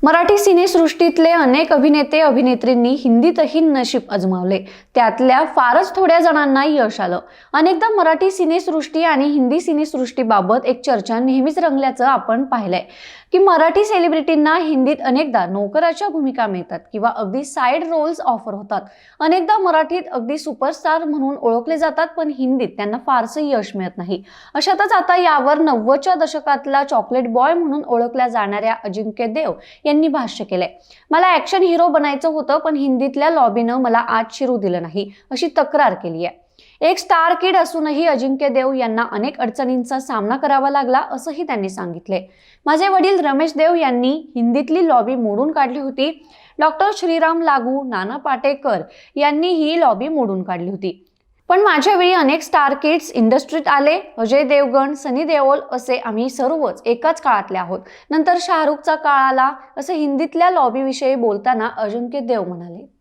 मराठी सिनेसृष्टीतले अनेक अभिनेते अभिनेत्रींनी हिंदीतही नशीब आजमावले. त्यातल्या फारच थोड्या जणांना यश आलं. अनेकदा मराठी सिनेसृष्टी आणि हिंदी सिनेसृष्टीबाबत एक चर्चा नेहमीच रंगल्याचं आपण पाहिलंय की मराठी सेलिब्रिटींना हिंदीत अनेकदा नोकराच्या भूमिका मिळतात किंवा अगदी साइड रोल्स ऑफर होतात. अनेकदा मराठीत अगदी सुपरस्टार म्हणून ओळखले जातात, पण हिंदीत त्यांना फारसं यश मिळत नाही. अशातच आता यावर 90च्या दशकातला चॉकलेट बॉय म्हणून ओळखल्या जाणाऱ्या अजिंक्य देव यांनी भाष्य केलंय. मला ऍक्शन हिरो बनायचं होतं, पण हिंदीतल्या लॉबीनं मला आत शिरू दिलं नाही, अशी तक्रार केली आहे. एक स्टार किड असूनही अजिंक्य देव यांना अनेक अडचणींचा सामना करावा लागला, असंही त्यांनी सांगितले. माझे वडील रमेश देव यांनी हिंदीतली लॉबी मोडून काढली होती. डॉक्टर श्रीराम लागू, नाना पाटेकर यांनी ही लॉबी मोडून काढली होती. पण माझ्या वेळी अनेक स्टार किड्स इंडस्ट्रीत आले. अजय देवगण, सनी देओल असे आम्ही सर्वच एकाच काळातले आहोत. नंतर शाहरुखचा काळ आला, असं हिंदीतल्या लॉबीविषयी बोलताना अजिंक्य देव म्हणाले.